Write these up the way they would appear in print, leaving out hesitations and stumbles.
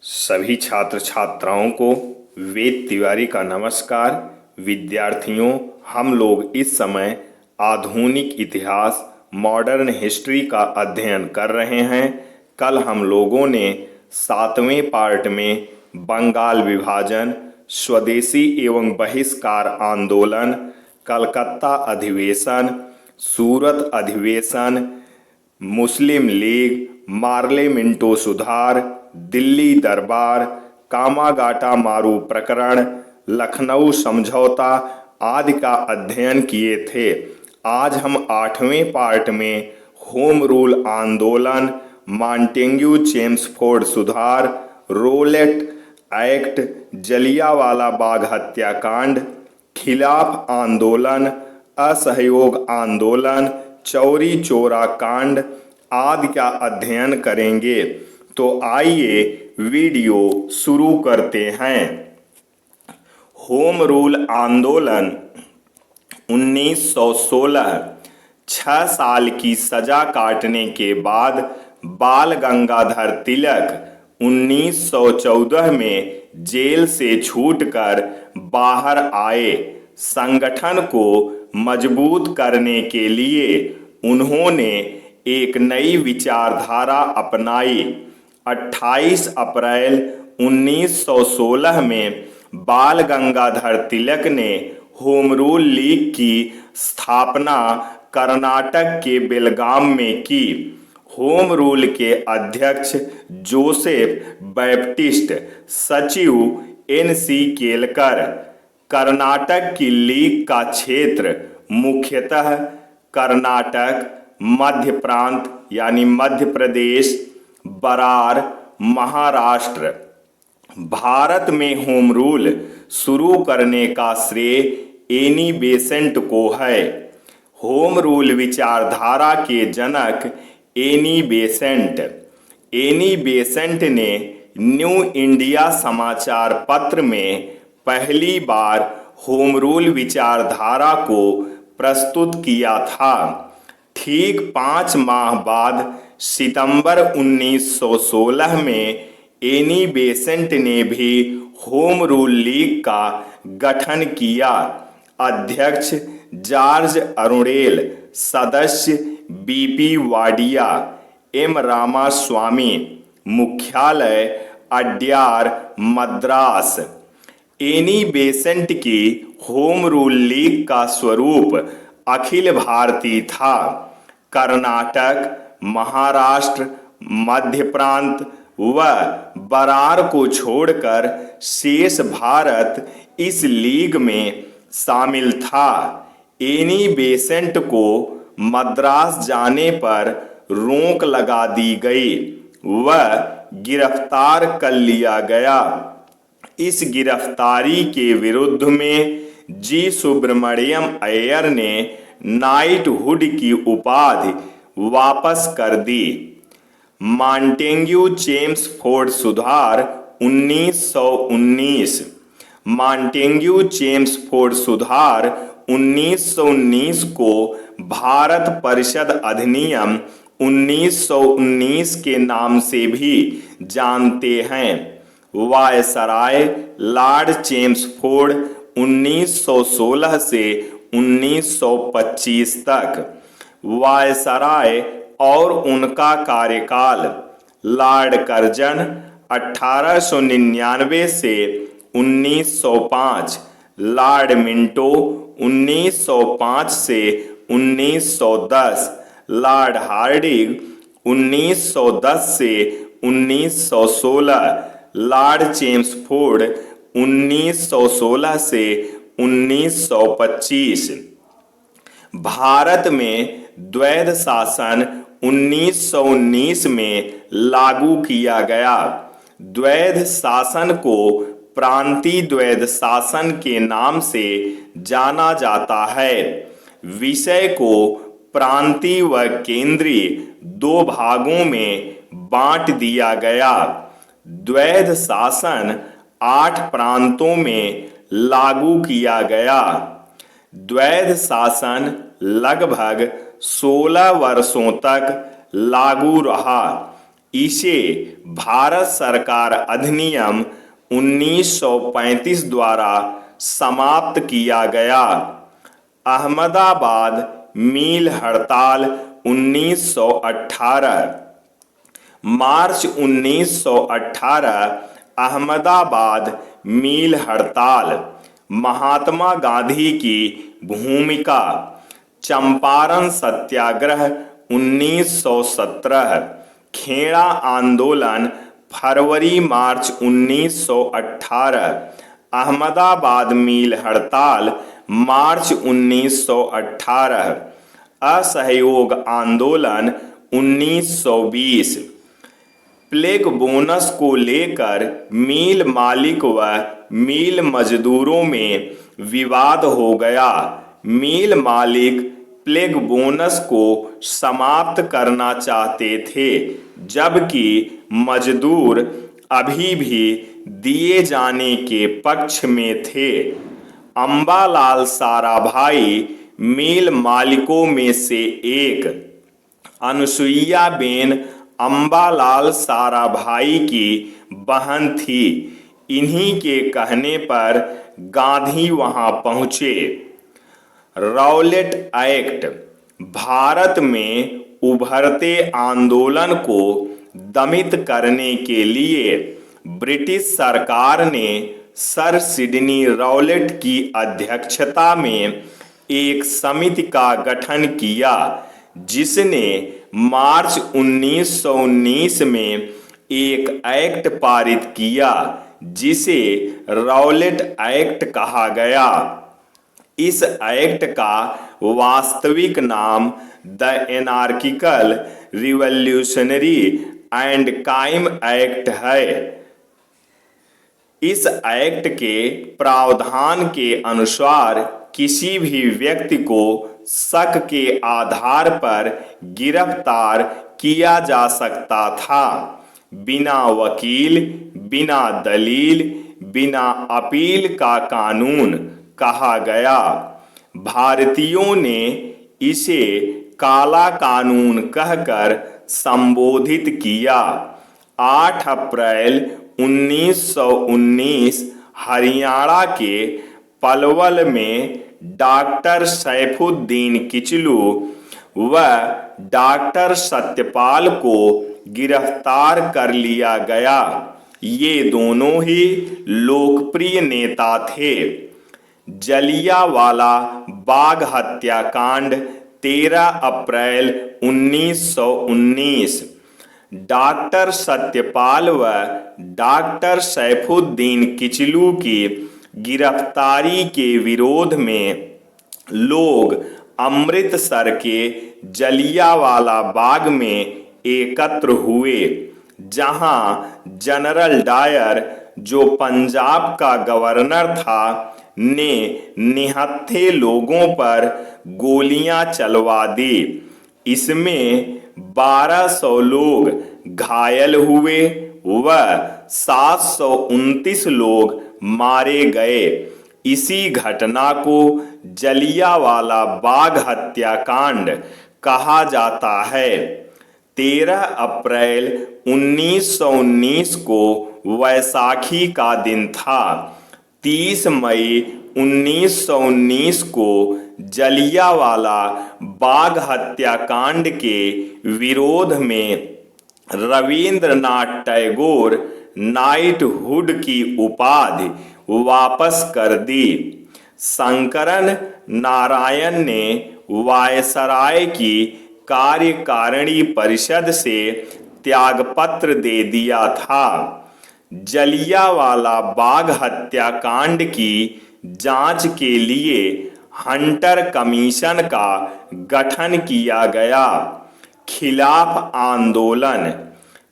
सभी छात्र छात्राओं को वेद तिवारी का नमस्कार। विद्यार्थियों, हम लोग इस समय आधुनिक इतिहास मॉडर्न हिस्ट्री का अध्ययन कर रहे हैं। कल हम लोगों ने 7वें पार्ट में बंगाल विभाजन, स्वदेशी एवं बहिष्कार आंदोलन, कलकत्ता अधिवेशन, सूरत अधिवेशन, मुस्लिम लीग, मार्ले मिंटो सुधार, दिल्ली दरबार, कामागाटा मारू प्रकरण, लखनऊ समझौता आदि का अध्ययन किए थे। आज हम 8वें पार्ट में होम रूल आंदोलन, मॉन्टेग्यू चेम्सफोर्ड सुधार, रोलेट एक्ट, जलियांवाला बाग हत्याकांड, खिलाफ आंदोलन, असहयोग आंदोलन, चौरी चौरा कांड आदि का अध्ययन करेंगे। तो आइए वीडियो शुरू करते हैं। होम रूल आंदोलन 1916। 6 साल की सजा काटने के बाद बाल गंगाधर तिलक 1914 में जेल से छूटकर बाहर आए। संगठन को मजबूत करने के लिए उन्होंने एक नई विचारधारा अपनाई। 28 अप्रैल 1916 में बाल गंगाधर तिलक ने होम रूल लीग की स्थापना कर्नाटक के बेलगाम में की। होम रूल के अध्यक्ष जोसेफ बैप्टिस्ट, सचिव NC केलकर। कर्नाटक की लीग का क्षेत्र मुख्यतः कर्नाटक, मध्य प्रांत यानी मध्य प्रदेश, बरार, महाराष्ट्र। भारत में होम रूल शुरू करने का श्रेय एनी बेसेंट को है। होम रूल विचारधारा के जनक एनी बेसेंट ने न्यू इंडिया समाचार पत्र में पहली बार होम रूल विचारधारा को प्रस्तुत किया था। ठीक 5 माह बाद सितंबर 1916 में एनी बेसेंट ने भी होम रूल लीग का गठन किया। अध्यक्ष जॉर्ज अरुणेल, सदस्य BP वाडिया, M रामास्वामी। मुख्यालय अड्यार, मद्रास। एनी बेसेंट की होम रूल लीग का स्वरूप अखिल भारतीय था। कर्नाटक, महाराष्ट्र, मध्य प्रांत व बरार को छोड़कर शेष भारत इस लीग में शामिल था। एनी बेसेंट को मद्रास जाने पर रोक लगा दी गई व गिरफ्तार कर लिया गया। इस गिरफ्तारी के विरुद्ध में जी सुब्रमण्यम अय्यर ने नाइटहुड की उपाधि वापस कर दी। मॉन्टेग्यू चेम्सफोर्ड सुधार 1919। मॉन्टेग्यू चेम्सफोर्ड सुधार 1919 को भारत परिषद अधिनियम 1919 के नाम से भी जानते हैं। वायसराय लॉर्ड चेम्सफोर्ड 1916 से 1925 तक। वायसराय और उनका कार्यकाल। लॉर्ड कर्जन 1899 से 1905। लॉर्ड मिंटो 1905 से 1910। लॉर्ड हार्डिंग 1910 से 1916। लॉर्ड चेम्सफोर्ड 1916 से 1925। भारत में द्वैध शासन 1919 में लागू किया गया। द्वैध शासन को प्रांतीय द्वैध शासन के नाम से जाना जाता है। विषय को प्रांतीय व केंद्रीय 2 भागों में बांट दिया गया। द्वैध शासन 8 प्रांतों में लागू किया गया। द्वैध शासन लगभग 16 वर्षों तक लागू रहा। इसे भारत सरकार अधिनियम 1935 द्वारा समाप्त किया गया। अहमदाबाद मील हड़ताल 1918। मार्च 1918 अहमदाबाद मील हड़ताल। महात्मा गांधी की भूमिका। चंपारण सत्याग्रह 1917। खेड़ा आंदोलन फरवरी मार्च 1918। अहमदाबाद मील हड़ताल मार्च 1918। असहयोग आंदोलन 1920। प्लेग बोनस को लेकर मिल मालिक व मिल मजदूरों में विवाद हो गया। मिल मालिक प्लेग बोनस को समाप्त करना चाहते थे, जबकि मजदूर अभी भी दिए जाने के पक्ष में थे। अंबालाल साराभाई मिल मालिकों में से एक। अनुसुईया बेन अंबालाल साराभाई की बहन थी। इन्हीं के कहने पर गांधी वहां पहुंचे। Rowlatt act. भारत में उभरते आंदोलन को दमित करने के लिए ब्रिटिश सरकार ने सर सिडनी रॉलेट की अध्यक्षता में एक समिति का गठन किया, जिसने मार्च 1919 में एक एक्ट पारित किया, जिसे रॉलेट एक्ट कहा गया। इस एक्ट का वास्तविक नाम the anarchical revolutionary and crime act है। इस एक्ट के प्रावधान के अनुसार किसी भी व्यक्ति को शक के आधार पर गिरफ्तार किया जा सकता था, बिना वकील, बिना दलील, बिना अपील का कानून कहा गया। भारतीयों ने इसे काला कानून कहकर संबोधित किया। 8 अप्रैल 1919 हरियाणा के पलवल में डॉक्टर सैफुद्दीन किचलू व डॉक्टर सत्यपाल को गिरफ्तार कर लिया गया। ये दोनों ही लोकप्रिय नेता थे। जलियांवाला बाग हत्याकांड 13 अप्रैल 1919। डॉक्टर सत्यपाल व डॉक्टर सैफुद्दीन किचलू की गिरफ्तारी के विरोध में लोग अमृतसर के जलियांवाला बाग में एकत्र हुए, जहां जनरल डायर, जो पंजाब का गवर्नर था, ने निहत्थे लोगों पर गोलियां चलवा दी। इसमें 1200 लोग घायल हुए व 729 लोग मारे गए। इसी घटना को जलियांवाला बाग हत्याकांड कहा जाता है। 13 अप्रैल 1919 को वैसाखी का दिन था। 30 मई 1919 को जलियांवाला बाग हत्याकांड के विरोध में रविंद्रनाथ टैगोर नाइटहुड की उपाधि वापस कर दी। शंकरन नारायण ने वायसराय की कार्यकारिणी परिषद से त्यागपत्र दे दिया था। जलियांवाला बाग हत्याकांड की जांच के लिए हंटर कमीशन का गठन किया गया। खिलाफ आंदोलन।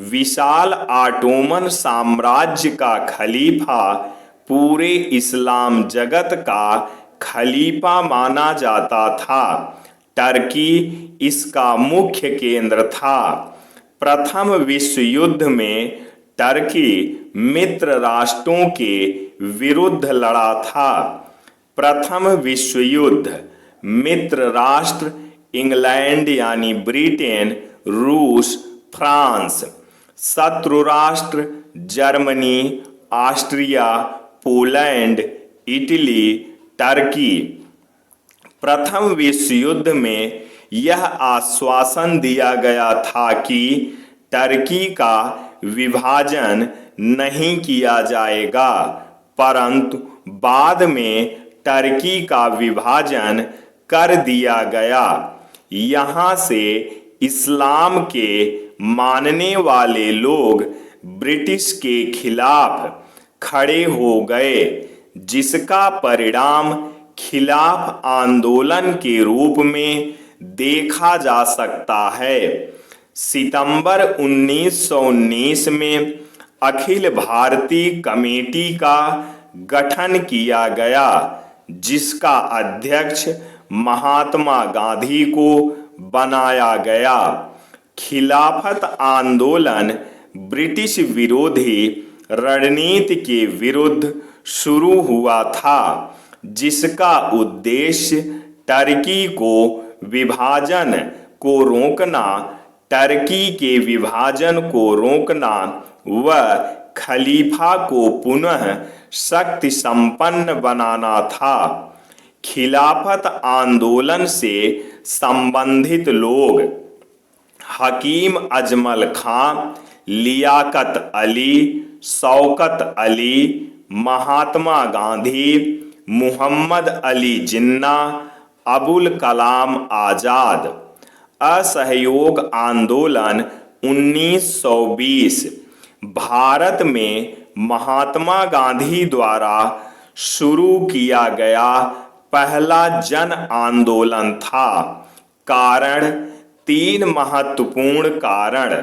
विशाल ऑटोमन साम्राज्य का खलीफा पूरे इस्लाम जगत का खलीफा माना जाता था। टर्की इसका मुख्य केंद्र था। प्रथम विश्व युद्ध में टर्की मित्र राष्ट्रों के विरुद्ध लड़ा था। प्रथम विश्व युद्ध मित्र राष्ट्र इंग्लैंड यानी ब्रिटेन, रूस, फ्रांस। शत्रु राष्ट्र Germany, Austria, Poland, Italy, Turkey. प्रथम विश्व युद्ध में यह आश्वासन दिया गया था कि टर्की का विभाजन नहीं किया जाएगा, परंतु बाद में टर्की का विभाजन कर दिया गया। यहाँ से इस्लाम के मानने वाले लोग ब्रिटिश के खिलाफ खड़े हो गए, जिसका परिणाम खिलाफ आंदोलन के रूप में देखा जा सकता है। सितंबर 1919 में अखिल भारतीय कमेटी का गठन किया गया, जिसका अध्यक्ष महात्मा गांधी को बनाया गया। खिलाफत आंदोलन ब्रिटिश विरोधी रणनीति के विरुद्ध शुरू हुआ था, जिसका उद्देश्य टर्की को विभाजन को रोकना, टर्की के विभाजन को रोकना व खलीफा को पुनः शक्ति संपन्न बनाना था। खिलाफत आंदोलन से संबंधित लोग हकीम अजमल खां, लियाकत अली, शौकत अली, महात्मा गांधी, मुहम्मद अली जिन्ना, अबुल कलाम आजाद। असहयोग आंदोलन 1920 भारत में महात्मा गांधी द्वारा शुरू किया गया पहला जन आंदोलन था। कारण 3 महत्वपूर्ण कारण: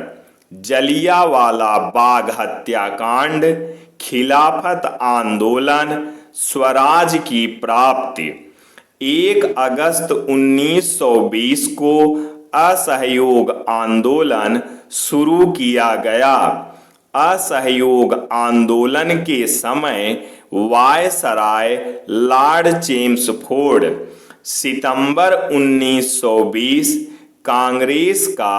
जलियांवाला बाग हत्याकांड, खिलाफत आंदोलन, स्वराज की प्राप्ति। 1 अगस्त 1920 को असहयोग आंदोलन शुरू किया गया। असहयोग आंदोलन के समय वायसराय लॉर्ड चेम्सफोर्ड सितंबर 1920 कांग्रेस का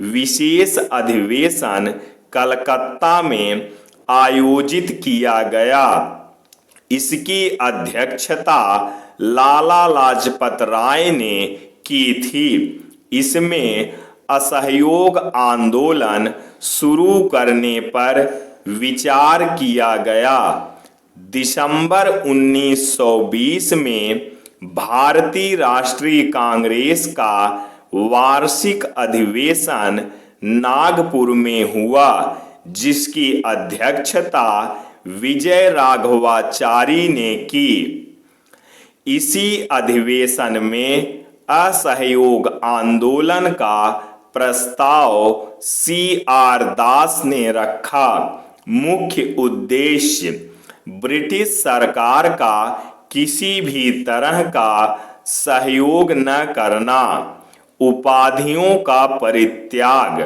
विशेष अधिवेशन कलकत्ता में आयोजित किया गया। इसकी अध्यक्षता लाला लाजपत राय ने की थी। इसमें असहयोग आंदोलन शुरू करने पर विचार किया गया। दिसंबर 1920 में भारतीय राष्ट्रीय कांग्रेस का वार्षिक अधिवेशन नागपुर में हुआ, जिसकी अध्यक्षता विजय राघवाचारी ने की। इसी अधिवेशन में असहयोग आंदोलन का प्रस्ताव C.R. दास ने रखा। मुख्य उद्देश्य ब्रिटिश सरकार का किसी भी तरह का सहयोग न करना, उपाधियों का परित्याग,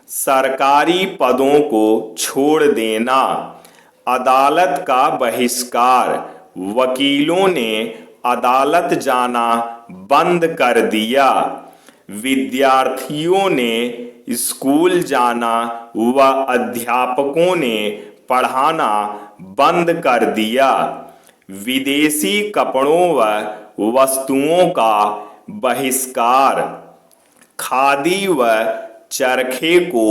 सरकारी पदों को छोड़ देना, अदालत का बहिष्कार, वकीलों ने अदालत जाना बंद कर दिया, विद्यार्थियों ने स्कूल जाना व अध्यापकों ने पढ़ाना बंद कर दिया, विदेशी कपड़ों व वस्तुओं का बहिष्कार, खादी व चरखे को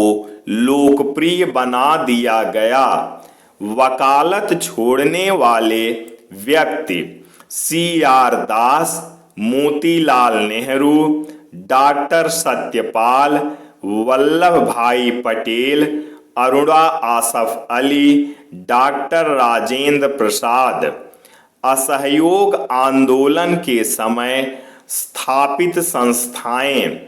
लोकप्रिय बना दिया गया। वकालत छोड़ने वाले व्यक्ति C.R. दास, मोतीलाल नेहरू, डॉक्टर सत्यपाल, वल्लभ भाई पटेल, अरुणा आसफ अली, डॉक्टर राजेंद्र प्रसाद। असहयोग आंदोलन के समय स्थापित संस्थाएं: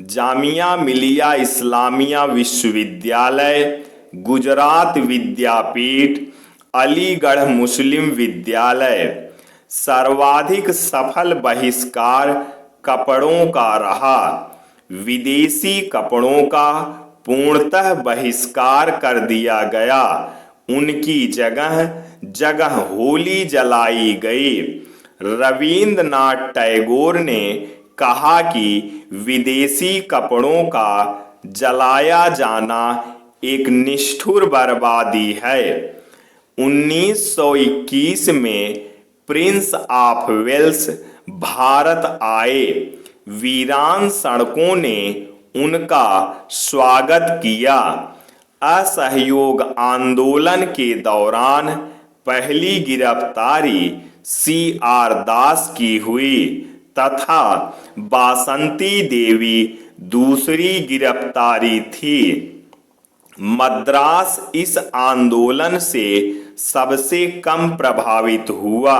जामिया मिलिया इस्लामिया विश्वविद्यालय, गुजरात विद्यापीठ, अलीगढ़ मुस्लिम विद्यालय। सर्वाधिक सफल बहिष्कार कपड़ों का रहा। विदेशी कपड़ों का पूर्णतः बहिष्कार कर दिया गया। उनकी जगह जगह होली जलाई गई। रविंद्रनाथ टैगोर ने कहा कि विदेशी कपड़ों का जलाया जाना एक निष्ठुर बर्बादी है। 1921 में प्रिंस ऑफ वेल्स भारत आए। वीरान सड़कों ने उनका स्वागत किया। असहयोग आंदोलन के दौरान पहली गिरफ्तारी C.R. दास की हुई तथा बासंती देवी दूसरी गिरफ्तारी थी। मद्रास इस आंदोलन से सबसे कम प्रभावित हुआ।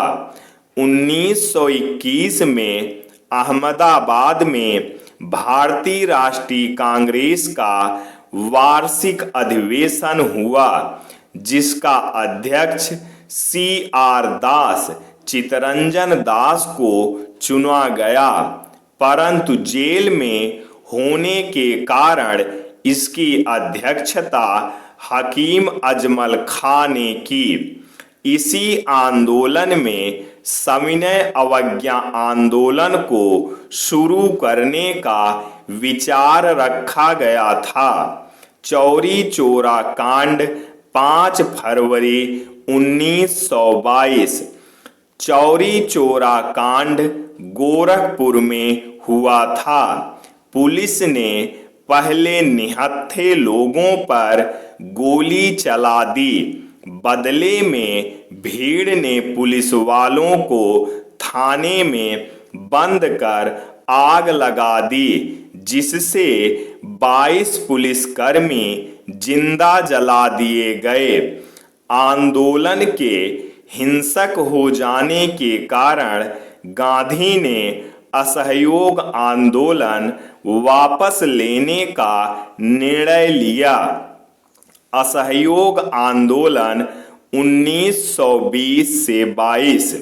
1921 में अहमदाबाद में भारतीय राष्ट्रीय कांग्रेस का वार्षिक अधिवेशन हुआ, जिसका अध्यक्ष C.R. दास चितरंजन दास को चुना गया, परंतु जेल में होने के कारण इसकी अध्यक्षता हकीम अजमल खां ने की। इसी आंदोलन में सविनय अवज्ञा आंदोलन को शुरू करने का विचार रखा गया था। चौरी चौरा कांड 5 फरवरी 1922। चौरी चौरा कांड गोरखपुर में हुआ था। पुलिस ने पहले निहत्थे लोगों पर गोली चला दी। बदले में भीड़ ने पुलिस वालों को थाने में बंद कर आग लगा दी, जिससे 22 पुलिसकर्मी जिंदा जला दिए गए। आंदोलन के हिंसक हो जाने के कारण गांधी ने असहयोग आंदोलन वापस लेने का निर्णय लिया। असहयोग आंदोलन 1920 से 22।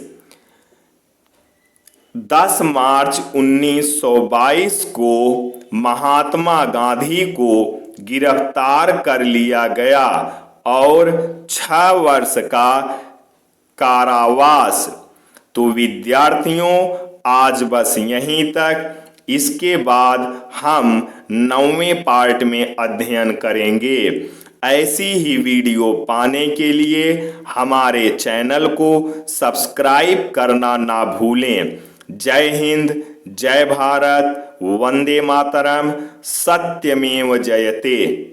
10 मार्च 1922 को महात्मा गांधी को गिरफ्तार कर लिया गया और 6 वर्ष का कारावास। तो विद्यार्थियों, आज बस यहीं तक। इसके बाद हम 9वें पार्ट में अध्ययन करेंगे। ऐसी ही वीडियो पाने के लिए हमारे चैनल को सब्सक्राइब करना ना भूलें। जय हिंद, जय भारत, वंदे मातरम, सत्यमेव जयते।